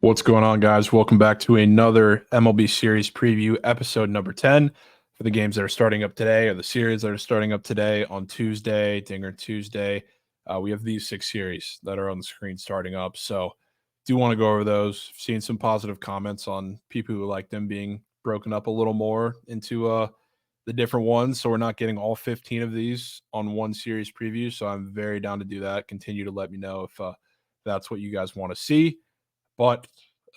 What's going on, guys? Welcome back to another MLB series preview, episode number 10 for the games that are starting up today or the series that are starting up today on Tuesday, Dinger Tuesday. We have these 6 series that are on the screen starting up. So do want to go over those. Seen some positive comments on people who like them being broken up a little more into the different ones. So we're not getting all 15 of these on one series preview. So I'm very down to do that. Continue to let me know if that's what you guys want to see. But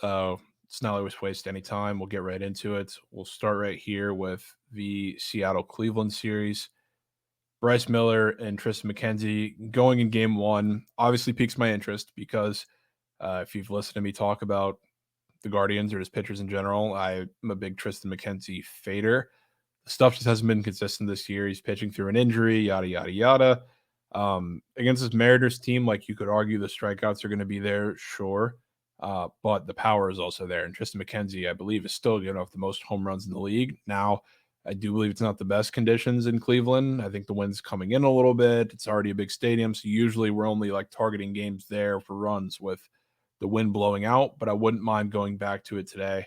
let's not always waste any time. We'll get right into it. We'll start right here with the Seattle-Cleveland series. Bryce Miller and Tristan McKenzie going in game one obviously piques my interest because if you've listened to me talk about the Guardians or just pitchers in general, I'm a big Tristan McKenzie fader. The stuff just hasn't been consistent this year. He's pitching through an injury, yada, yada, yada. Against this Mariners team, like you could argue the strikeouts are going to be there, sure. But the power is also there. And Tristan McKenzie, I believe, is still giving off the most home runs in the league. Now, I do believe it's not the best conditions in Cleveland. I think the wind's coming in a little bit. It's already a big stadium. So usually we're only like targeting games there for runs with the wind blowing out. But I wouldn't mind going back to it today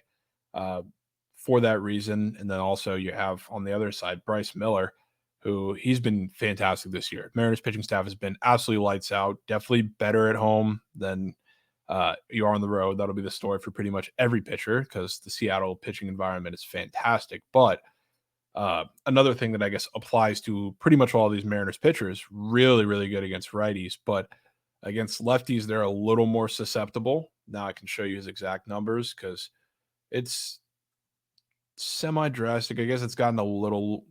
for that reason. And then also you have on the other side, Bryce Miller, who he's been fantastic this year. Mariners pitching staff has been absolutely lights out. Definitely better at home than you are on the road. That'll be the story for pretty much every pitcher because the Seattle pitching environment is fantastic. But another thing that I guess applies to pretty much all these Mariners pitchers, really, really good against righties, but against lefties, they're a little more susceptible. Now I can show you his exact numbers because it's semi-drastic. I guess it's gotten a little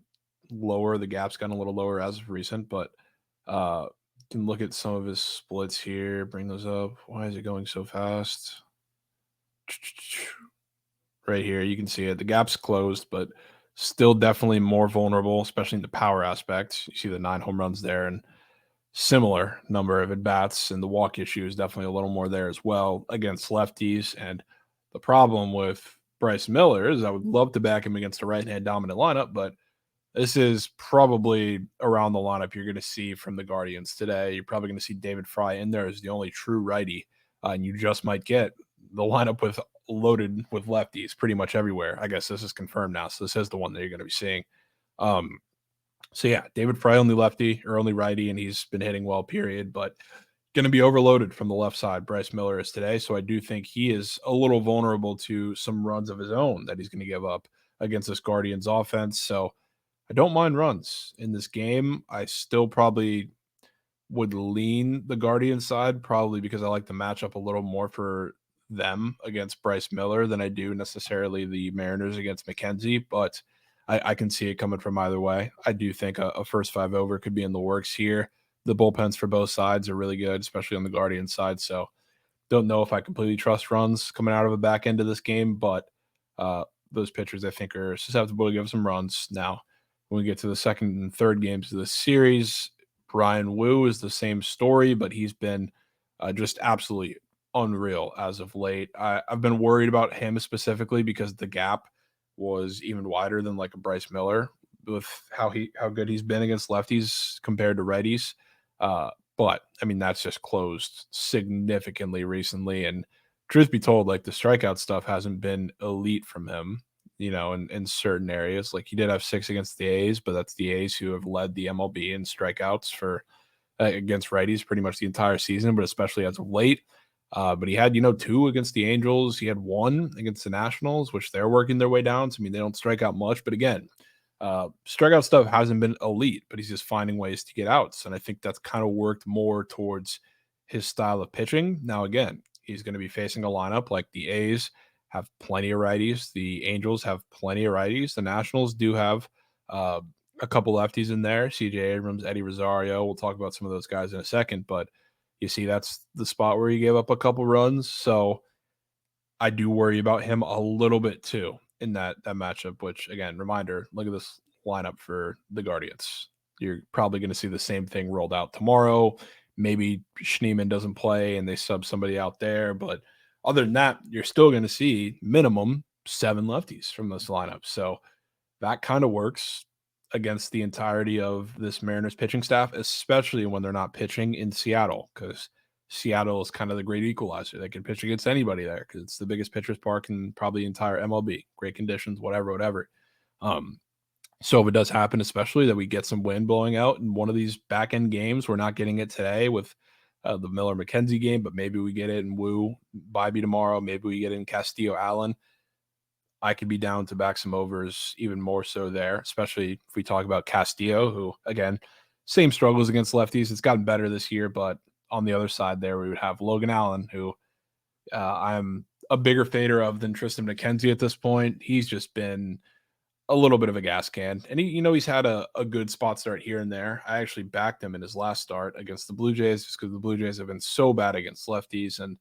lower. The gap's gotten a little lower as of recent, but can look at some of his splits here, bring those up. Why is it going so fast? Right here, you can see it. The gap's closed, but still definitely more vulnerable, especially in the power aspect. You see the 9 home runs there and similar number of at-bats, and the walk issue is definitely a little more there as well against lefties. And the problem with Bryce Miller is I would love to back him against a right-hand dominant lineup, but this is probably around the lineup you're going to see from the Guardians today. You're probably going to see David Fry in there as the only true righty, and you just might get the lineup with loaded with lefties pretty much everywhere. I guess this is confirmed now, so this is the one that you're going to be seeing. So yeah, David Fry only lefty or only righty, and he's been hitting well, period. But going to be overloaded from the left side. Bryce Miller is today, so I do think he is a little vulnerable to some runs of his own that he's going to give up against this Guardians offense. So I don't mind runs in this game. I still probably would lean the Guardian side, probably because I like the matchup a little more for them against Bryce Miller than I do necessarily the Mariners against McKenzie. But I can see it coming from either way. I do think a first 5 over could be in the works here. The bullpens for both sides are really good, especially on the Guardian side. So don't know if I completely trust runs coming out of the back end of this game, but those pitchers I think are susceptible to give some runs. Now, when we get to the second and third games of the series, Brian Wu is the same story, but he's been just absolutely unreal as of late. I've been worried about him specifically because the gap was even wider than like a Bryce Miller with how good he's been against lefties compared to righties. But I mean, that's just closed significantly recently. And truth be told, like the strikeout stuff hasn't been elite from him, in certain areas. Like he did have 6 against the A's, but that's the A's who have led the MLB in strikeouts for against righties pretty much the entire season, but especially as of late. But he had, 2 against the Angels. He had 1 against the Nationals, which they're working their way down. So, I mean, they don't strike out much. But again, strikeout stuff hasn't been elite, but he's just finding ways to get outs. And I think that's kind of worked more towards his style of pitching. Now, again, he's going to be facing a lineup like the A's have plenty of righties. The Angels have plenty of righties. The Nationals do have a couple lefties in there. CJ Abrams, Eddie Rosario. We'll talk about some of those guys in a second. But you see, that's the spot where he gave up a couple runs. So I do worry about him a little bit too in that matchup, which again, reminder, look at this lineup for the Guardians. You're probably going to see the same thing rolled out tomorrow. Maybe Schneemann doesn't play and they sub somebody out there. But other than that, you're still going to see minimum 7 lefties from this lineup. So that kind of works against the entirety of this Mariners pitching staff, especially when they're not pitching in Seattle, because Seattle is kind of the great equalizer. They can pitch against anybody there because it's the biggest pitcher's park in probably the entire MLB. Great conditions, whatever. Um, so if it does happen, especially that we get some wind blowing out in one of these back end games, we're not getting it today with the Miller McKenzie game, but maybe we get it in Wu Bybee tomorrow. Maybe we get it in Castillo Allen. I could be down to back some overs even more so there, especially if we talk about Castillo, who, again, same struggles against lefties. It's gotten better this year, but on the other side there, we would have Logan Allen, who I'm a bigger fader of than Tristan McKenzie at this point. He's just been a little bit of a gas can. And he's had a good spot start here and there. I actually backed him in his last start against the Blue Jays just because the Blue Jays have been so bad against lefties. And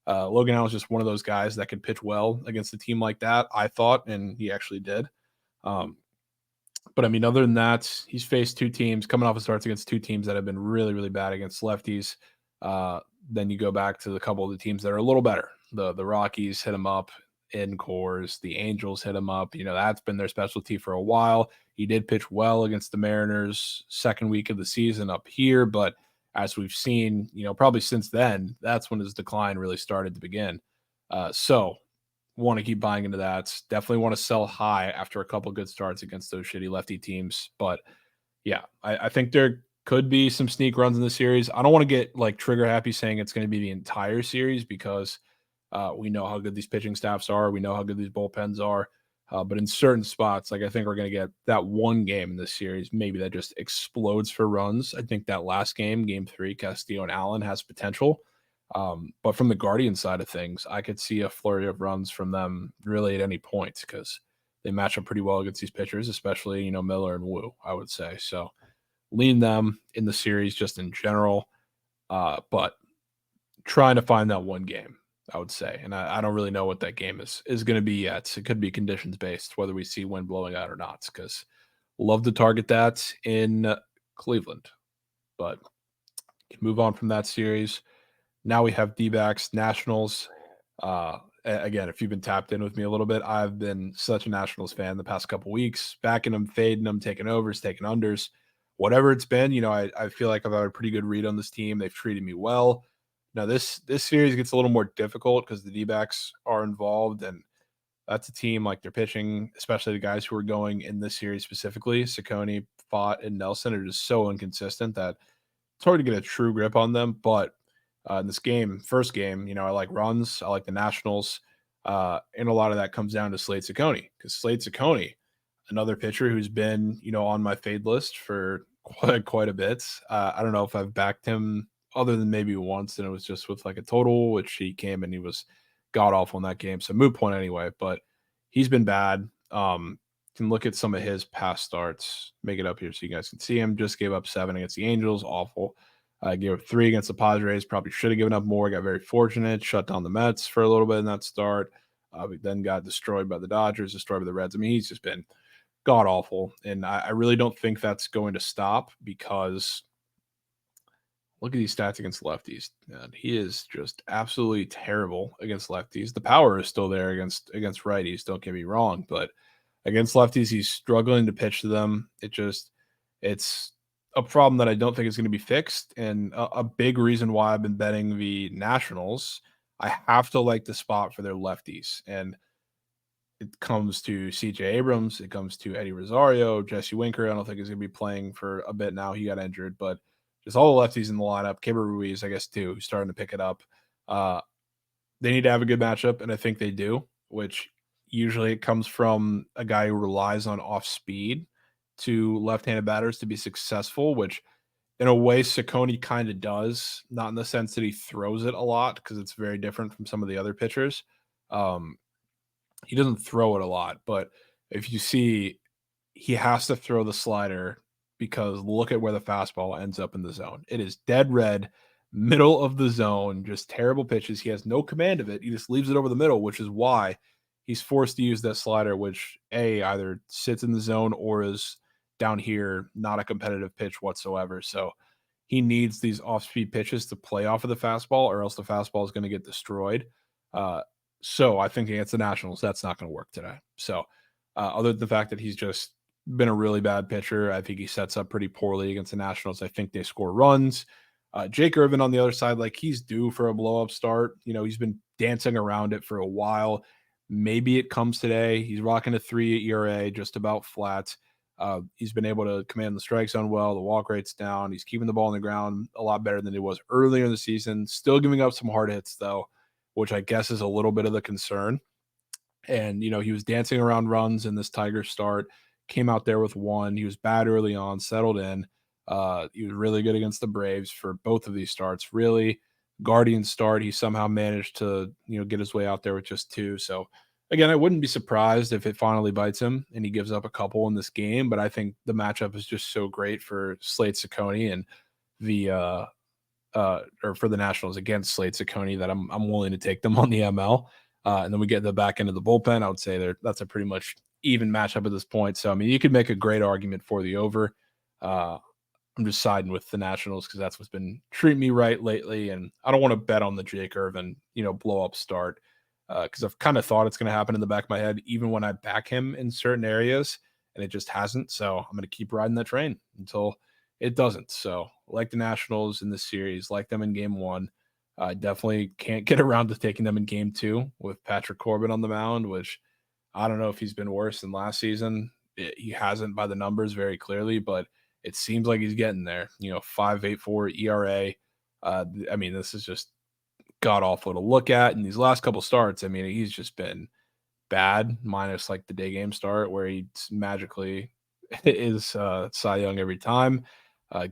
Logan Allen's just one of those guys that could pitch well against a team like that, I thought, and he actually did. But I mean, other than that, he's faced two teams coming off of starts against two teams that have been really, really bad against lefties. Then you go back to the couple of the teams that are a little better. The Rockies hit him up in Coors. The Angels hit him up. That's been their specialty for a while. He did pitch well against the Mariners second week of the season up here, but as we've seen, probably since then, that's when his decline really started to begin. So want to keep buying into that. Definitely want to sell high after a couple good starts against those shitty lefty teams. But yeah, I think there could be some sneak runs in the series. I don't want to get like trigger happy saying it's going to be the entire series because we know how good these pitching staffs are. We know how good these bullpens are. But in certain spots, like I think we're going to get that one game in this series, maybe that just explodes for runs. I think that last game, game 3, Castillo and Allen has potential. But from the Guardian side of things, I could see a flurry of runs from them really at any point because they match up pretty well against these pitchers, especially, Miller and Wu, I would say. So lean them in the series just in general. But trying to find that one game, I would say. And I don't really know what that game is going to be yet. It could be conditions based, whether we see wind blowing out or not, because love to target that in Cleveland. But move on from that series. Now we have D-backs, Nationals. Again, if you've been tapped in with me a little bit, I've been such a Nationals fan the past couple weeks, backing them, fading them, taking overs, taking unders, whatever it's been. I feel like I've had a pretty good read on this team. They've treated me well. Now this series gets a little more difficult because the D-backs are involved, and that's a team like they're pitching, especially the guys who are going in this series specifically. Ciccone, Fott, and Nelson are just so inconsistent that it's hard to get a true grip on them. But in this game, first game, I like runs. I like the Nationals. And a lot of that comes down to Slade Ciccone because Slade Ciccone, another pitcher who's been, on my fade list for quite a bit. I don't know if I've backed him other than maybe once, and it was just with like a total, which he came and he was god awful in that game. So moot point anyway, but he's been bad. Can look at some of his past starts, make it up here so you guys can see him. Just gave up 7 against the Angels, awful. Gave up 3 against the Padres, probably should have given up more. Got very fortunate, shut down the Mets for a little bit in that start. We then got destroyed by the Dodgers, destroyed by the Reds. I mean, he's just been god awful, and I really don't think that's going to stop because look at these stats against lefties. Man, he is just absolutely terrible against lefties. The power is still there against righties, don't get me wrong, but against lefties, he's struggling to pitch to them. It's a problem that I don't think is going to be fixed. And a big reason why I've been betting the Nationals, I have to like the spot for their lefties. And it comes to CJ Abrams, it comes to Eddie Rosario, Jesse Winker. I don't think he's going to be playing for a bit now. He got injured, but just all the lefties in the lineup. Keibert Ruiz, I guess, too, who's starting to pick it up. They need to have a good matchup, and I think they do, which usually it comes from a guy who relies on off speed to left-handed batters to be successful, which in a way Ciccone kind of does, not in the sense that he throws it a lot because it's very different from some of the other pitchers. He doesn't throw it a lot, but if you see, he has to throw the slider because look at where the fastball ends up in the zone. It is dead red, middle of the zone, just terrible pitches. He has no command of it. He just leaves it over the middle, which is why he's forced to use that slider, which either sits in the zone or is down here, not a competitive pitch whatsoever. So he needs these off-speed pitches to play off of the fastball, or else the fastball is going to get destroyed. So I think against the Nationals, that's not going to work today. So other than the fact that he's just been a really bad pitcher, I think he sets up pretty poorly against the Nationals. I think they score runs. Jake Irvin on the other side, like he's due for a blow up start. He's been dancing around it for a while. Maybe it comes today. He's rocking a 3 ERA, just about flat. He's been able to command the strike zone well. The walk rate's down. He's keeping the ball on the ground a lot better than he was earlier in the season. Still giving up some hard hits though, which I guess is a little bit of the concern. And he was dancing around runs in this Tigers start. Came out there with one. He was bad early on, settled in. He was really good against the Braves for both of these starts. Really, Guardian start, he somehow managed to get his way out there with just two. So again, I wouldn't be surprised if it finally bites him and he gives up a couple in this game. But I think the matchup is just so great for Slade Ciccone and the or for the Nationals against Slade Ciccone that I'm willing to take them on the ML. And then we get the back end of the bullpen. I would say that's a pretty much even matchup at this point. So I mean, you could make a great argument for the over. I'm just siding with the Nationals because that's what's been treating me right lately. And I don't want to bet on the Jake Irvin, blow up start because I've kind of thought it's going to happen in the back of my head, even when I back him in certain areas, and it just hasn't. So I'm going to keep riding that train until it doesn't. So like the Nationals in this series, like them in game one. I definitely can't get around to taking them in game two with Patrick Corbin on the mound, which I don't know if he's been worse than last season. He hasn't by the numbers very clearly, but it seems like he's getting there. 5.84 ERA. I mean, this is just god awful to look at. In these last couple starts, I mean, he's just been bad, minus like the day game start where he magically is Cy Young every time.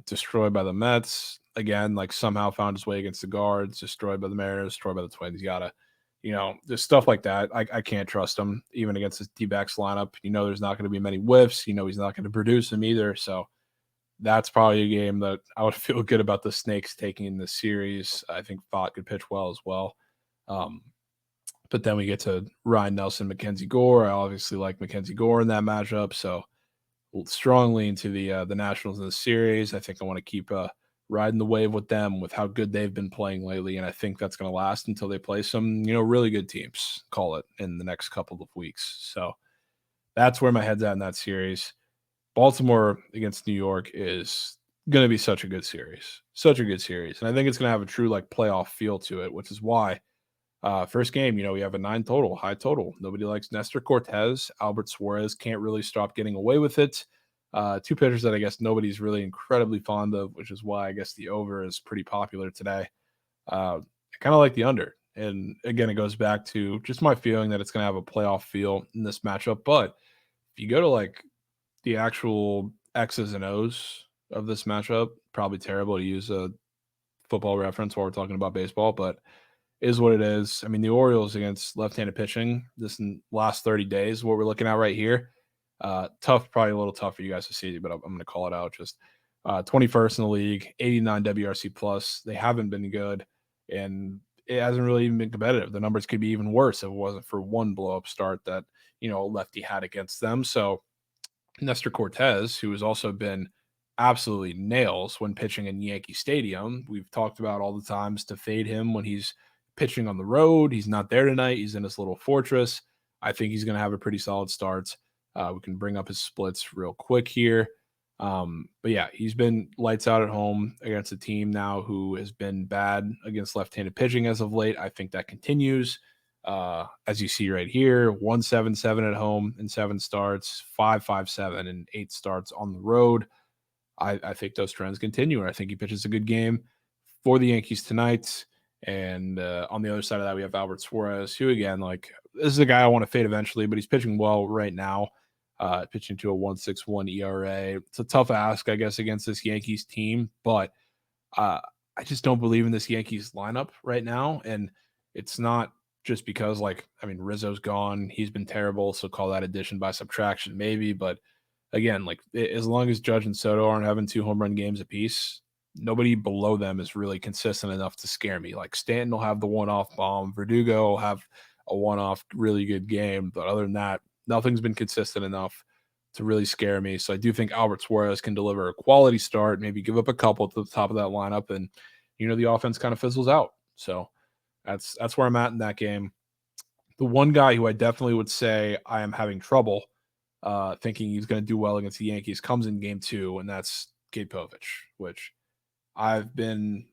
Destroyed by the Mets again, like somehow found his way against the Guards. Destroyed by the Mariners. Destroyed by the Twins. You gotta, just stuff like that. I can't trust him even against this D-backs lineup. There's not going to be many whiffs. He's not going to produce him either. So that's probably a game that I would feel good about the Snakes taking in this series. I think Fott could pitch well as well. But then we get to Ryan Nelson, Mackenzie Gore. I obviously like Mackenzie Gore in that matchup. So strongly into the Nationals in the series. I think I want to keep riding the wave with them with how good they've been playing lately. And I think that's going to last until they play some, really good teams, call it, in the next couple of weeks. So that's where my head's at in that series. Baltimore against New York is going to be such a good series. Such a good series. And I think it's going to have a true playoff feel to it, which is why first game, we have a 9 total, high total. Nobody likes Nestor Cortez. Albert Suarez can't really stop getting away with it. Two pitchers that I guess nobody's really incredibly fond of, which is why I guess the over is pretty popular today. I kind of like the under. And again, it goes back to just my feeling that it's going to have a playoff feel in this matchup. But if you go to the actual X's and O's of this matchup, probably terrible to use a football reference while we're talking about baseball, but is what it is. I mean, the Orioles against left-handed pitching this in last 30 days, what we're looking at right here. Tough, probably a little tough for you guys to see, but I'm going to call it out. Just 21st in the league, 89 WRC plus. They haven't been good, and it hasn't really even been competitive. The numbers could be even worse if it wasn't for one blow-up start that, lefty had against them. So Nestor Cortez, who has also been absolutely nails when pitching in Yankee Stadium. We've talked about all the times to fade him when he's pitching on the road. He's not there tonight. He's in his little fortress. I think he's going to have a pretty solid start. We can bring up his splits real quick here. But yeah, he's been lights out at home against a team now who has been bad against left-handed pitching as of late. I think that continues. As you see right here, 177 at home in 7 starts, 557 and 8 starts on the road. I think those trends continue, and I think he pitches a good game for the Yankees tonight. And on the other side of that, we have Albert Suarez, who again, this is a guy I want to fade eventually, but he's pitching well right now. Pitching to a 1.61 ERA. It's a tough ask, I guess, against this Yankees team, but I just don't believe in this Yankees lineup right now, and it's not just because, Rizzo's gone. He's been terrible, so call that addition by subtraction maybe. But again, as long as Judge and Soto aren't having 2 home run games apiece, nobody below them is really consistent enough to scare me. Stanton will have the one-off bomb. Verdugo will have a one-off really good game. But other than that, nothing's been consistent enough to really scare me. So I do think Albert Suarez can deliver a quality start, maybe give up a couple to the top of that lineup, and the offense kind of fizzles out. So that's where I'm at in that game. The one guy who I definitely would say I am having trouble thinking he's going to do well against the Yankees comes in game 2, and that's Gabe Povich, which I've been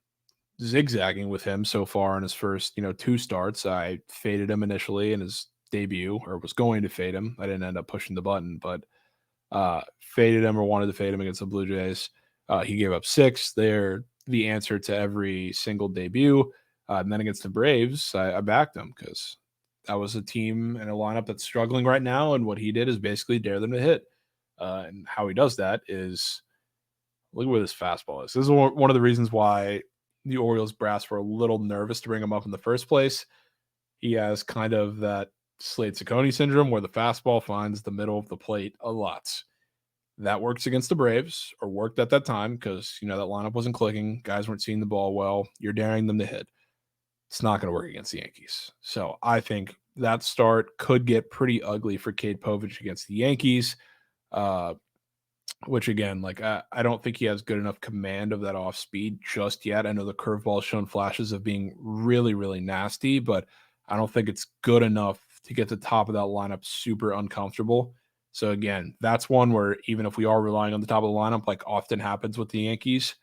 zigzagging with him so far in his first, 2 starts. I faded him initially in his debut, or was going to fade him. I didn't end up pushing the button, but faded him or wanted to fade him against the Blue Jays. He gave up 6. They're the answer to every single debut. And then against the Braves, I backed him because that was a team and a lineup that's struggling right now. And what he did is basically dare them to hit. And how he does that is look where this fastball is. This is one of the reasons why the Orioles brass were a little nervous to bring him up in the first place. He has kind of that Slade-Ciccone syndrome where the fastball finds the middle of the plate a lot. That works against the Braves, or worked at that time because, that lineup wasn't clicking. Guys weren't seeing the ball well. You're daring them to hit. It's not going to work against the Yankees. So I think that start could get pretty ugly for Cade Povich against the Yankees. Uh, which again, like I don't think he has good enough command of that off speed just yet. I know the curveball shown flashes of being really, really nasty, but I don't think it's good enough to get the top of that lineup super uncomfortable. So again, that's one where even if we are relying on the top of the lineup, like often happens with the Yankees,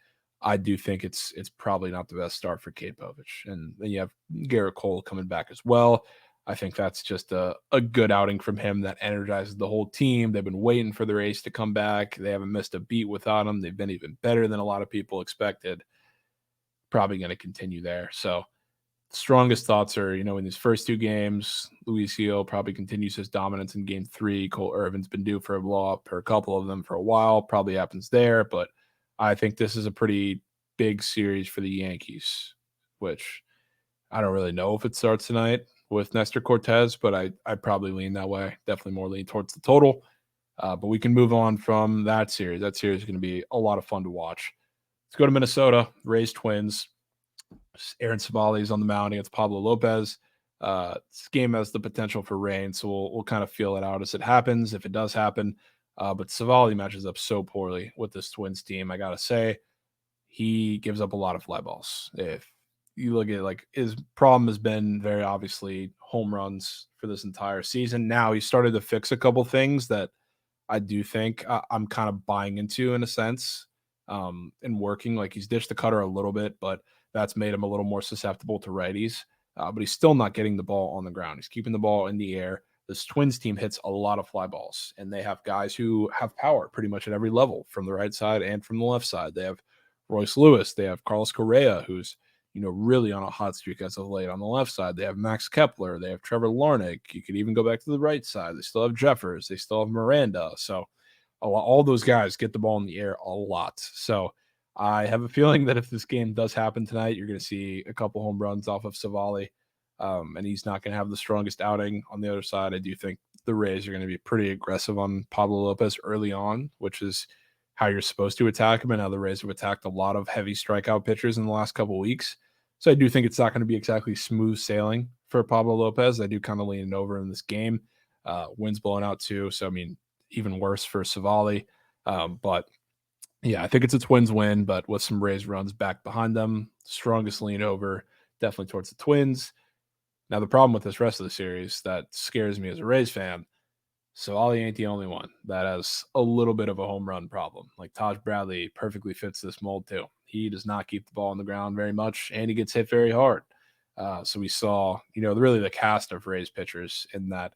I do think it's probably not the best start for Cade Povich. And then you have Garrett Cole coming back as well. I think that's just a good outing from him that energizes the whole team. They've been waiting for their ace to come back. They haven't missed a beat without him. They've been even better than a lot of people expected. Probably going to continue there. So strongest thoughts are, in these first 2 games, Luis Gil probably continues his dominance in game 3. Cole Irvin's been due for a blow up for a couple of them for a while. Probably happens there, but I think this is a pretty big series for the Yankees, which I don't really know if it starts tonight with Nestor Cortez, but I'd probably lean that way. Definitely more lean towards the total. But we can move on from that series. That series is going to be a lot of fun to watch. Let's go to Minnesota. Rays Twins. Aaron Savali is on the mound against Pablo Lopez. This game has the potential for rain, so we'll kind of feel it out as it happens, if it does happen. But Savali matches up so poorly with this Twins team. I gotta say, he gives up a lot of fly balls. If you look at like his problem has been very obviously home runs for this entire season. Now he started to fix a couple things that I do think I'm kind of buying into in a sense, and working. Like he's dished the cutter a little bit, but that's made him a little more susceptible to righties. But he's still not getting the ball on the ground. He's keeping the ball in the air. This Twins team hits a lot of fly balls, and they have guys who have power pretty much at every level from the right side and from the left side. They have Royce Lewis. They have Carlos Correa, who's really on a hot streak as of late on the left side. They have Max Kepler. They have Trevor Larnach. You could even go back to the right side. They still have Jeffers. They still have Miranda. So all those guys get the ball in the air a lot. So I have a feeling that if this game does happen tonight, you're going to see a couple home runs off of Savali, and he's not going to have the strongest outing. On the other side, I do think the Rays are going to be pretty aggressive on Pablo Lopez early on, which is how you're supposed to attack him, and how the Rays have attacked a lot of heavy strikeout pitchers in the last couple of weeks. So I do think it's not going to be exactly smooth sailing for Pablo Lopez. I do kind of lean over in this game. Wind's blowing out too, so I mean, even worse for Savali. But yeah, I think it's a Twins win, but with some Rays runs back behind them. Strongest lean over, definitely towards the Twins. Now, the problem with this rest of the series that scares me as a Rays fan, Savali ain't the only one that has a little bit of a home run problem. Like Taj Bradley perfectly fits this mold too. He does not keep the ball on the ground very much, and he gets hit very hard. So we saw, really the cast of Rays pitchers in that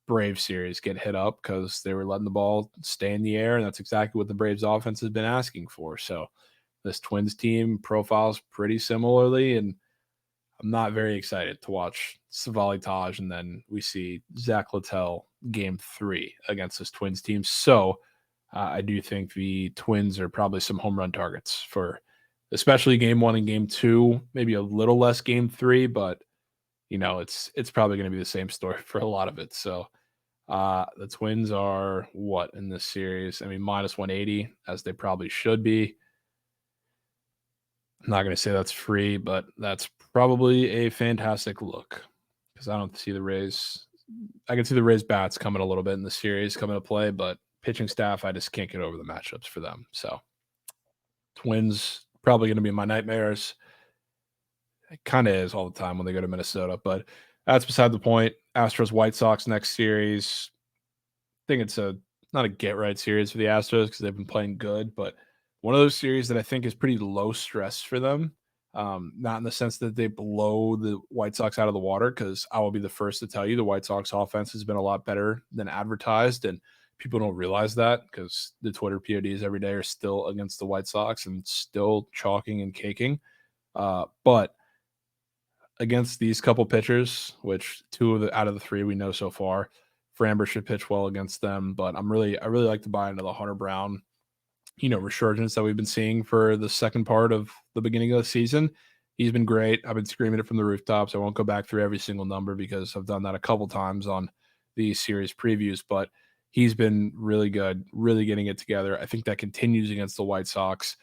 Braves series get hit up because they were letting the ball stay in the air, and that's exactly what the Braves offense has been asking for. So this Twins team profiles pretty similarly, and I'm not very excited to watch Savali Taj, and then we see Zach Littell game 3 against this Twins team. So I do think the Twins are probably some home run targets for especially game 1 and game 2, maybe a little less game 3, but it's probably going to be the same story for a lot of it. So the Twins are what in this series? I mean, minus 180 as they probably should be. I'm not going to say that's free, but that's probably a fantastic look because I don't see the Rays. I can see the Rays bats coming a little bit in the series, coming to play, but pitching staff, I just can't get over the matchups for them. So Twins probably going to be my nightmares. It kind of is all the time when they go to Minnesota, but that's beside the point. Astros White Sox next series. I think it's not a get right series for the Astros because they've been playing good, but one of those series that I think is pretty low stress for them. Not in the sense that they blow the White Sox out of the water, because I will be the first to tell you the White Sox offense has been a lot better than advertised, and people don't realize that because the Twitter PODs every day are still against the White Sox and still chalking and caking. But against these couple pitchers, which two of the out of the three we know so far, Framber should pitch well against them. But I really like to buy into the Hunter Brown, resurgence that we've been seeing for the second part of the beginning of the season. He's been great. I've been screaming it from the rooftops. I won't go back through every single number because I've done that a couple times on these series previews, but he's been really good, really getting it together. I think that continues against the White Sox.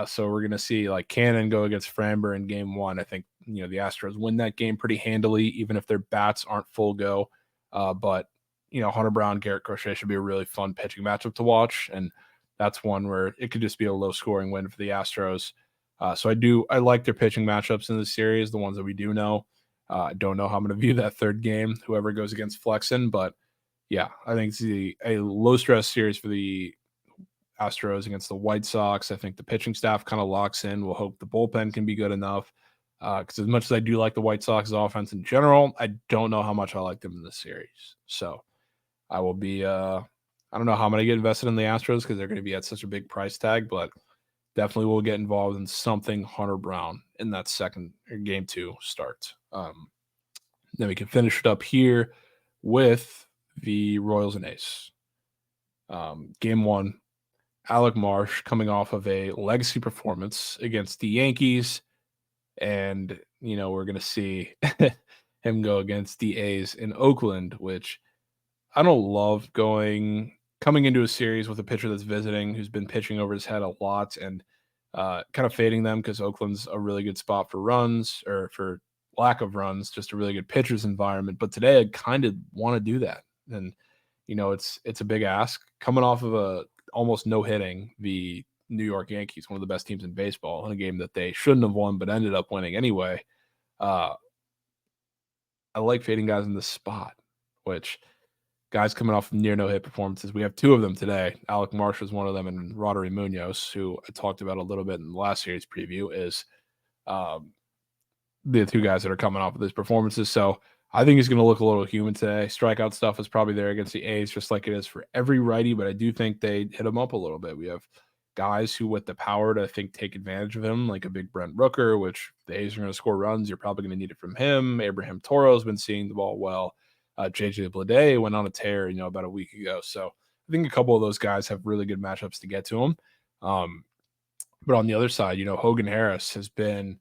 So we're going to see like Cannon go against Framber in game one. I think, the Astros win that game pretty handily, even if their bats aren't full go. But, Hunter Brown, Garrett Crochet should be a really fun pitching matchup to watch. And that's one where it could just be a low scoring win for the Astros. So I like their pitching matchups in the series, the ones that we do know. I don't know how I'm going to view that third game, whoever goes against Flexen, but yeah, I think it's a low stress series for the Astros against the White Sox. I think the pitching staff kind of locks in. We'll hope the bullpen can be good enough. Because as much as I do like the White Sox offense in general, I don't know how much I like them in this series. So I will be I don't know how I'm going to get invested in the Astros because they're going to be at such a big price tag, but definitely will get involved in something Hunter Brown in that second game two start. Then we can finish it up here with the Royals and Ace. Game one, Alec Marsh coming off of a legacy performance against the Yankees. And, we're going to see him go against the A's in Oakland, which I don't love coming into a series with a pitcher that's visiting, who's been pitching over his head a lot, and kind of fading them because Oakland's a really good spot for runs or for lack of runs, just a really good pitcher's environment. But today I kind of want to do that. And, it's a big ask coming off of a almost no hitting the New York Yankees, one of the best teams in baseball, in a game that they shouldn't have won, but ended up winning anyway. I like fading guys in this spot, which guys coming off near no-hit performances. We have two of them today. Alec Marsh is one of them, and Roddery Munoz, who I talked about a little bit in the last series preview, is the two guys that are coming off of these performances. So I think he's going to look a little human today. Strikeout stuff is probably there against the A's, just like it is for every righty, but I do think they hit him up a little bit. We have guys who with the power to, I think, take advantage of him, like a big Brent Rooker, which the A's are going to score runs. You're probably going to need it from him. Abraham Toro's been seeing the ball well. JJ Bleday went on a tear, about a week ago. So I think a couple of those guys have really good matchups to get to him. But on the other side, Hogan Harris has been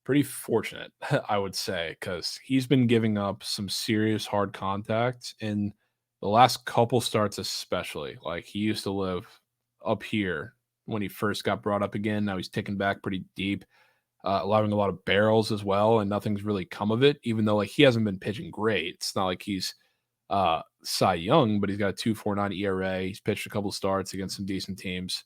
pretty fortunate, I would say, because he's been giving up some serious hard contact in the last couple starts, especially. Like he used to live up here when he first got brought up again. Now he's ticking back pretty deep, allowing a lot of barrels as well, and nothing's really come of it, even though like he hasn't been pitching great. It's not like he's Cy Young, but he's got a 2.49 ERA. He's pitched a couple starts against some decent teams.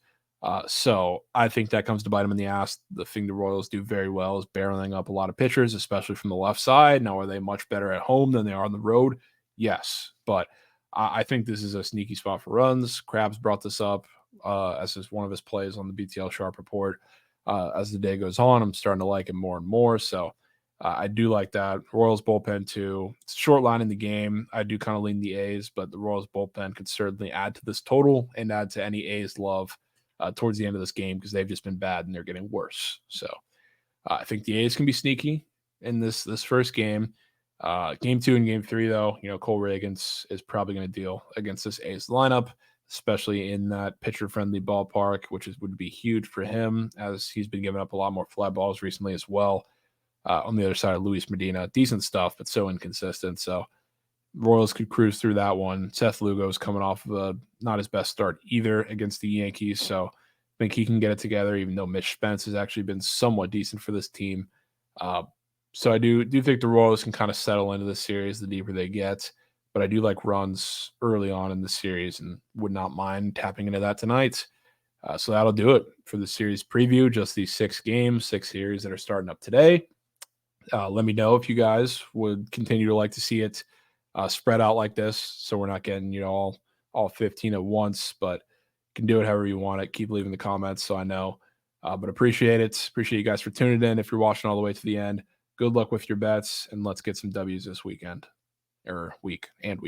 So I think that comes to bite him in the ass. The thing the Royals do very well is barreling up a lot of pitchers, especially from the left side. Now, are they much better at home than they are on the road? Yes, but I think this is a sneaky spot for runs. Krabs brought this up as one of his plays on the BTL Sharp Report. As the day goes on, I'm starting to like him more and more. So I do like that. Royals bullpen too. It's a short line in the game. I do kind of lean the A's, but the Royals bullpen could certainly add to this total and add to any A's love towards the end of this game because they've just been bad and they're getting worse. So I think the A's can be sneaky in this first game. Game two and game three, though, Cole Reagans is probably going to deal against this A's lineup, especially in that pitcher-friendly ballpark, which would be huge for him as he's been giving up a lot more fly balls recently as well. On the other side of Luis Medina, decent stuff, but so inconsistent. So Royals could cruise through that one. Seth Lugo's coming off of not his best start either against the Yankees, so I think he can get it together, even though Mitch Spence has actually been somewhat decent for this team. So I do think the Royals can kind of settle into this series the deeper they get, but I do like runs early on in the series and would not mind tapping into that tonight. So that'll do it for the series preview, just these 6 games, 6 series that are starting up today. Let me know if you guys would continue to like to see it spread out like this, so we're not getting all 15 at once, but you can do it however you want it. Keep leaving the comments so I know. But appreciate it. Appreciate you guys for tuning in. If you're watching all the way to the end, good luck with your bets, and let's get some W's this weekend or week and week.